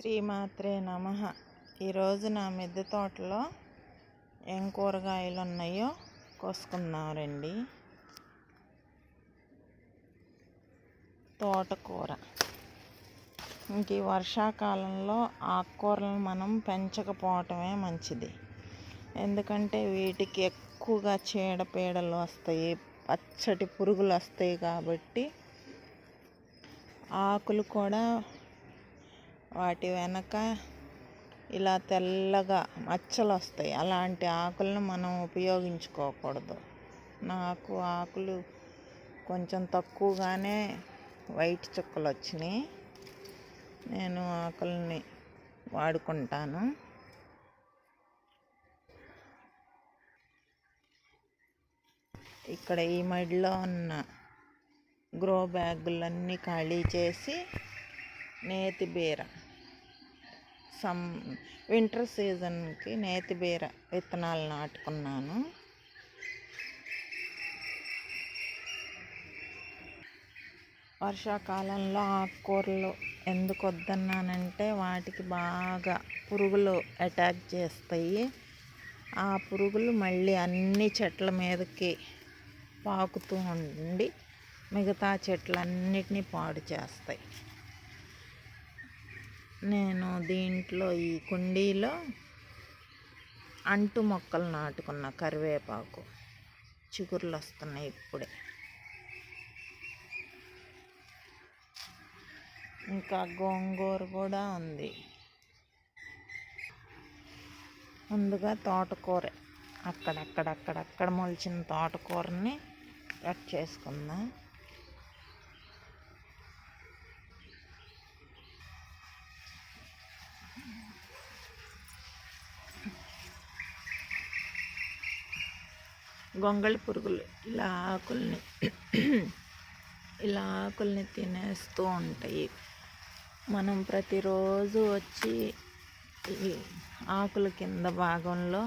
శ్రీమాత్రే నమః. ఈరోజు నా మిద్దె తోటలో ఏం కూరగాయలు ఉన్నాయో కోసుకుందాం రండి. తోటకూర. ఇంక ఈ వర్షాకాలంలో ఆకుకూరలను మనం పెంచకపోవటమే మంచిది. ఎందుకంటే వీటికి ఎక్కువగా చీడపీడలు వస్తాయి, పచ్చటి పురుగులు వస్తాయి. కాబట్టి ఆకులు కూడా వాటి వెనక ఇలా తెల్లగా మచ్చలు వస్తాయి. అలాంటి ఆకులను మనం ఉపయోగించుకోకూడదు. నాకు ఆకులు కొంచెం తక్కువగానే వైట్ చుక్కలు వచ్చినాయి. నేను ఆకుల్ని వాడుకుంటాను. ఇక్కడ ఈ మడిలో ఉన్న గ్రో బ్యాగులన్నీ ఖాళీ చేసి నేతి బీర, వింటర్ సీజన్కి నేతి బీర విత్తనాలు నాటుకున్నాను. వర్షాకాలంలో ఆకుకూరలు ఎందుకు వద్దన్నానంటే వాటికి బాగా పురుగులు అటాక్ చేస్తాయి. ఆ పురుగులు మళ్ళీ అన్ని చెట్ల మీదకి పాకుతూ ఉండి మిగతా చెట్లన్నిటినీ పాడు చేస్తాయి. నేను దీంట్లో ఈ కుండీలో అంటు మొక్కలు నాటుకున్న కరివేపాకు చిగుర్లు వస్తున్నాయి ఇప్పుడే. ఇంకా గోంగూర కూడా ఉంది. ముందుగా తోటకూర అక్కడక్కడ మొలిచిన తోటకూరని కట్ చేసుకుందాం. గొంగళి పురుగులు ఇలా ఆకుల్ని తినేస్తూ ఉంటాయి. మనం ప్రతిరోజు వచ్చి ఈ ఆకుల కింద భాగంలో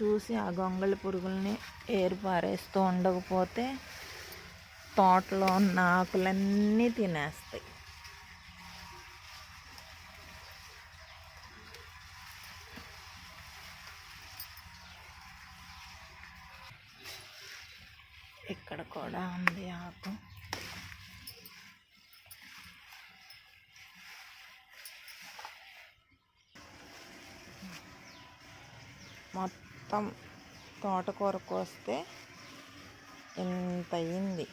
చూసి ఆ గొంగళి పురుగుల్ని ఏరిపారేస్తూ ఉండకపోతే తోటలో ఉన్న ఆకులన్నీ తినేస్తాయి. ఇక్కడ కూడా ఉంది ఆకు. మొత్తం తోటకూర కోస్తే ఇంత అయింది.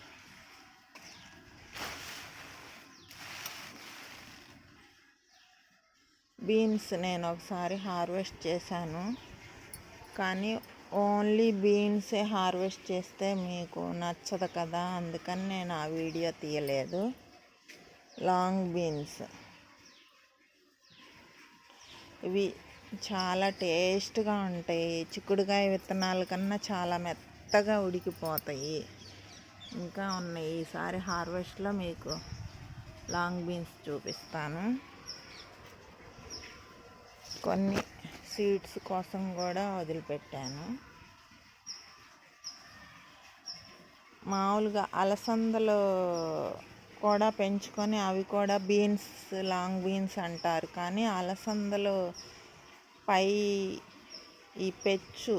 బీన్స్ నేను ఒకసారి హార్వెస్ట్ చేశాను, కానీ ఓన్లీ బీన్సే హార్వెస్ట్ చేస్తే మీకు నచ్చదు కదా, అందుకని నేను ఆ వీడియో తీయలేదు. లాంగ్ బీన్స్ ఇవి చాలా టేస్ట్గా ఉంటాయి. చిక్కుడుకాయ విత్తనాల కన్నా చాలా మెత్తగా ఉడికిపోతాయి. ఇంకా ఉన్నాయి. ఈసారి హార్వెస్ట్లో మీకు లాంగ్ బీన్స్ చూపిస్తాను. కొన్ని సీడ్స్ కోసం కూడా వదిలిపెట్టాను. మామూలుగా అలసందలు కూడా పెంచుకొని అవి కూడా బీన్స్, లాంగ్ బీన్స్ అంటారు. కానీ అలసందలు పై ఈ పెచ్చు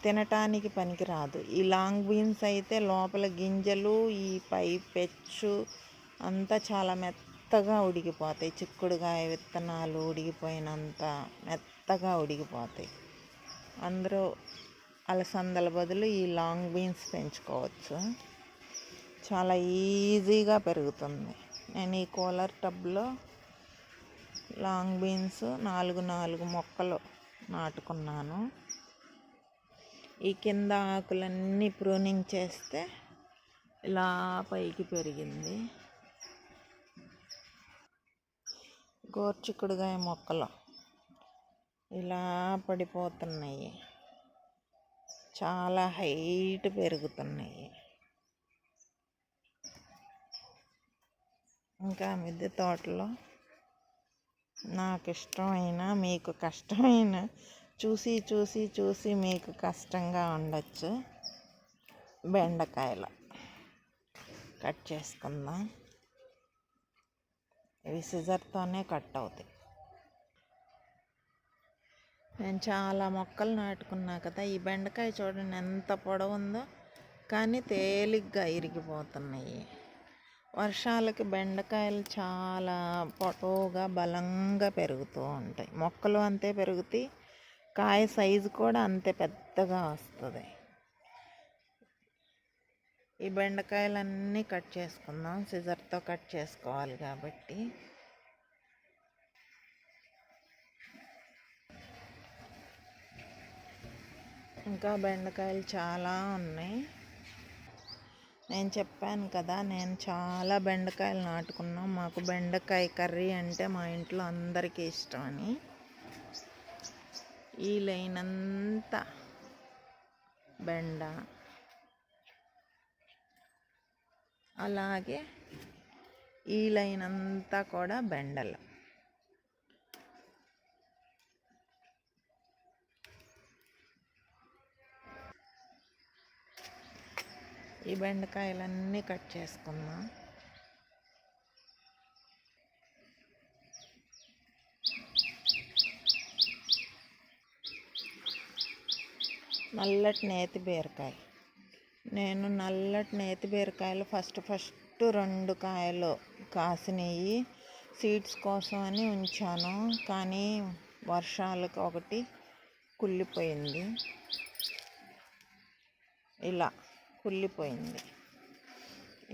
తినటానికి పనికిరాదు. ఈ లాంగ్ బీన్స్ అయితే లోపల గింజలు, ఈ పై పెచ్చు అంతా చాలా మెత్తగా ఉడికిపోతాయి. చిక్కుడుకాయ విత్తనాలు ఉడికిపోయినంత మెత్తగా ఉడికిపోతాయి. అందరూ అలసందల బదులు ఈ లాంగ్ బీన్స్ పెంచుకోవచ్చు. చాలా ఈజీగా పెరుగుతుంది. నేను ఈ కూలర్ టబ్లో లాంగ్ బీన్స్ 4 మొక్కలు నాటుకున్నాను. ఈ కింద ఆకులన్నీ ప్రూనింగ్ చేస్తే ఇలా పైకి పెరిగింది. గోర్చిక్కుడుకాయ మొక్కలు ఇలా పడిపోతున్నాయి, చాలా హైట్ పెరుగుతున్నాయి. ఇంకా మిద్దె తోటలో నాకు ఇష్టమైన, మీకు కష్టమైన, చూసి మీకు కష్టంగా ఉండొచ్చు, బెండకాయలు కట్ చేసుకుందాం. ఇవి సిజర్తోనే కట్ అవుతాయి. నేను చాలా మొక్కలు నాటుకున్నా కదా. ఈ బెండకాయ చూడండి ఎంత పొడవు ఉందో, కానీ తేలిగ్గా ఇరిగిపోతున్నాయి. వర్షాలకి బెండకాయలు చాలా పొడవుగా బలంగా పెరుగుతూ ఉంటాయి. మొక్కలు అంతే పెరుగుతాయి, కాయ సైజు కూడా అంతే పెద్దగా వస్తుంది. ఈ బెండకాయలన్నీ కట్ చేసుకుందాం. సిజర్తో కట్ చేసుకోవాలి కాబట్టి. ఇంకా బెండకాయలు చాలా ఉన్నాయి. నేను చెప్పాను కదా, నేను చాలా బెండకాయలు నాటుకున్నాం. మాకు బెండకాయ కర్రీ అంటే మా ఇంట్లో అందరికీ ఇష్టం అని. ఈ లైనంతా బెండ, అలాగే ఈ లైన్ అంతా కూడా బెండలు. ఈ బెండకాయలన్నీ కట్ చేసుకుందాం. నల్లటి నేతి బీరకాయ. నేను నల్లటి నేతి బీరకాయలు ఫస్ట్ 2 కాయలు కాసినవి సీడ్స్ కోసం అని ఉంచాను. కానీ వర్షాలకు ఒకటి కుళ్ళిపోయింది. ఇలా కుళ్ళిపోయింది.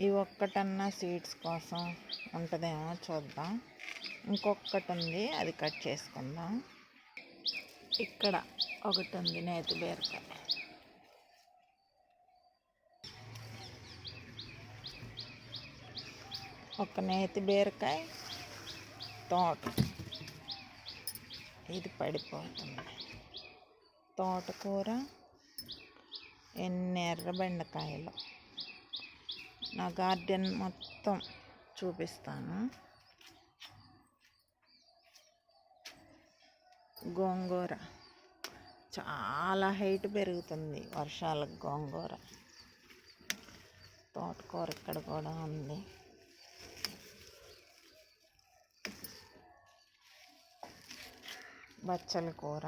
ఈ ఒక్కటన్నా సీడ్స్ కోసం ఉంటుందేమో చూద్దాం. ఇంకొకటి ఉంది, అది కట్ చేసుకుందాం. ఇక్కడ ఒకటి ఉంది నేతి బీరకాయ. ఒక నేతి బీరకాయ తోట, ఇది పడిపోతుంది. తోటకూర, ఎన్ని ఎర్ర బెండకాయలు. నా గార్డెన్ మొత్తం చూపిస్తాను. గోంగూర చాలా హైట్ పెరుగుతుంది వర్షాలకు. గోంగూర, తోటకూర ఇక్కడ కూడా ఉంది. బచ్చల కూర,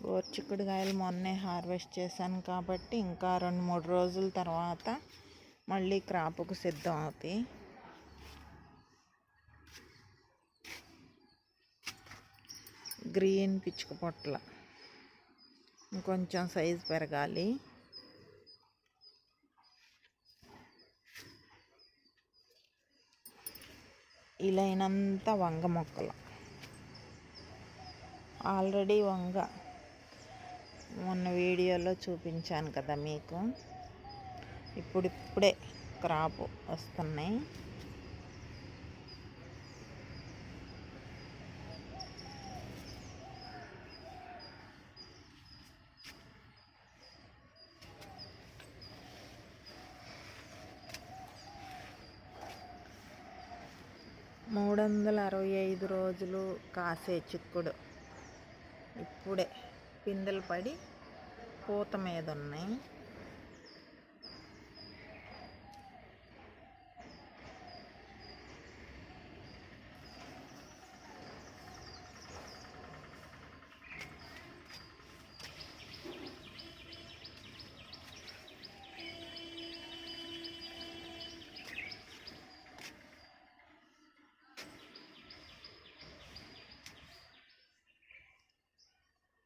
గోరుచిక్కుడుకాయలు మొన్నే హార్వెస్ట్ చేశాను కాబట్టి ఇంకా 2-3 రోజుల తర్వాత మళ్ళీ క్రాప్కు సిద్ధం అవుతాయి. గ్రీన్ పిచ్చుక పొట్ల ఇంకొంచెం సైజు పెరగాలి. ఇలైనంతా వంగ మొక్కలు. ఆల్రెడీ వంగ మొన్న వీడియోలో చూపించాను కదా మీకు. ఇప్పుడిప్పుడే క్రాప్ వస్తున్నాయి. మూడు 365 రోజులు కాసే చిక్కుడు ఇప్పుడే పిందెలు పడి పూత మీద ఉన్నాయి.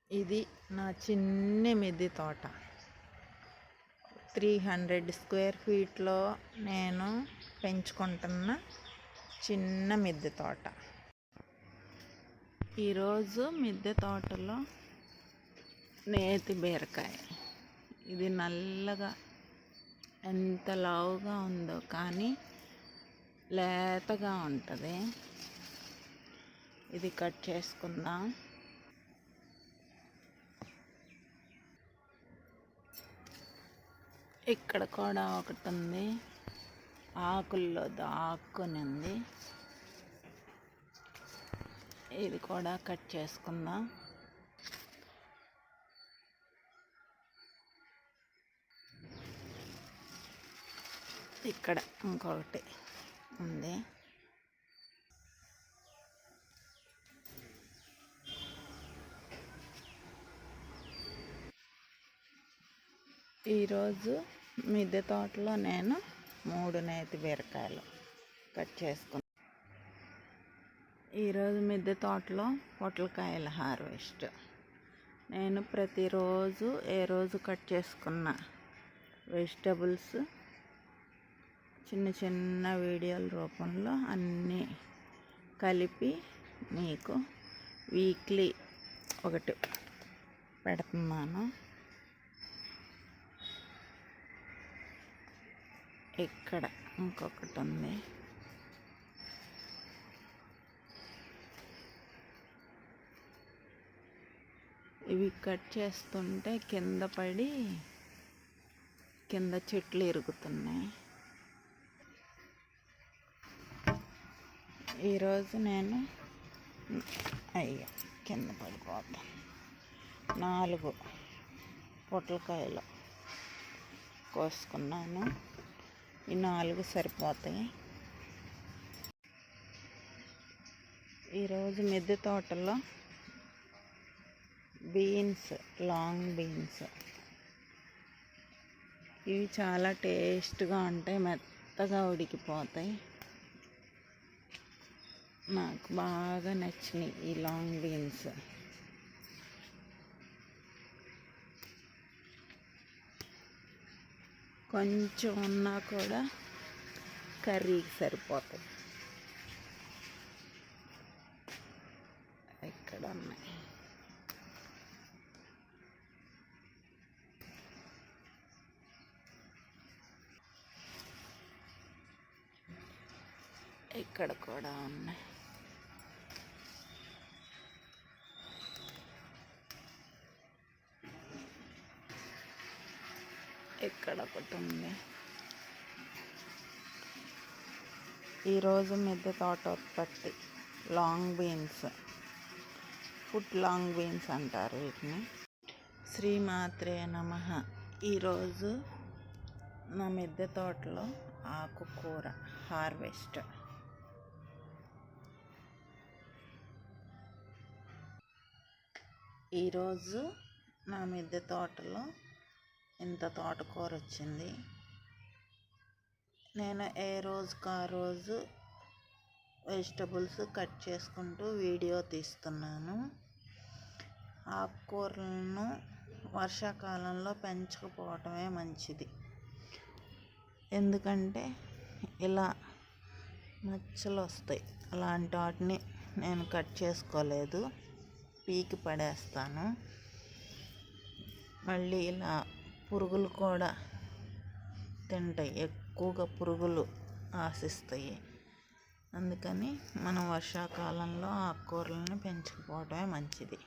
ఇది నా చిన్న మిద్దె తోట. 300 స్క్వేర్ ఫీట్లో నేను పెంచుకుంటున్న చిన్న మిద్దె తోట. ఈరోజు మిద్దె తోటలో నేతి బీరకాయ. ఇది నల్లగా ఎంత లావుగా ఉందో కానీ లేతగా ఉంటుంది. ఇది కట్ చేసుకుందాం. ఇక్కడ కూడా ఒకటి ఉంది, ఆకుల్లో దాక్కుని ఉంది. ఇది కూడా కట్ చేసుకుందాం. ఇక్కడ ఇంకొకటి ఉంది. ఈరోజు మిద్దె తోటలో నేను 3 నేతి బీరకాయలు కట్ చేసుకున్నాను. ఈరోజు మిద్దె తోటలో పొట్లకాయల హార్వెస్ట్. నేను ప్రతిరోజు ఏ రోజు కట్ చేసుకున్న వెజిటబుల్స్ చిన్న చిన్న వీడియోల రూపంలో అన్నీ కలిపి మీకు వీక్లీ ఒకటి పెడుతున్నాను. ఇక్కడ ఇంకొకటి ఉంది. ఇవి కట్ చేస్తుంటే కింద పడి కింద చెట్లు ఇరుగుతున్నాయి. ఈరోజు నేను కింద పడిపోతాను. 4 పొట్లకాయలు కోసుకున్నాను. ఈ 4 సరిపోతాయి. ఈరోజు మిద్దె తోటలో బీన్స్, లాంగ్ బీన్స్, ఇవి చాలా టేస్ట్గా ఉంటాయి, మెత్తగా ఉడికిపోతాయి. నాకు బాగా నచ్చినాయి ఈ లాంగ్ బీన్స్. కొంచెం ఉన్నా కూడా కర్రీకి సరిపోతాయి. ఇక్కడ ఉన్నాయి. ఇక్కడ కూడా ఉన్నాయి. ఇక్కడ ఒకటి ఉంది. ఈరోజు మిద్దె తోట ఉత్పత్తి long beans, foot long beans అంటారు వీటిని. శ్రీమాత్రే నమః. ఈరోజు నా మిద్దె తోటలో ఆకుకూర హార్వెస్ట్. ఈరోజు నా మిద్దె తోటలో ఇంత తోటకూర వచ్చింది. నేను ఏ రోజుకు ఆ రోజు వెజిటబుల్స్ కట్ చేసుకుంటూ వీడియో తీస్తున్నాను. ఆకుకూరలను వర్షాకాలంలో పెంచకపోవటమే మంచిది. ఎందుకంటే ఇలా మచ్చలు వస్తాయి. అలాంటి వాటిని నేను కట్ చేసుకోలేదు, పీకి పడేస్తాను. మళ్ళీ ఇలా పురుగులు కూడా తింటాయి, ఎక్కువగా పురుగులు ఆశిస్తాయి. అందుకని మనం వర్షాకాలంలో ఆకుకూరలను పెంచకపోవడమే మంచిది.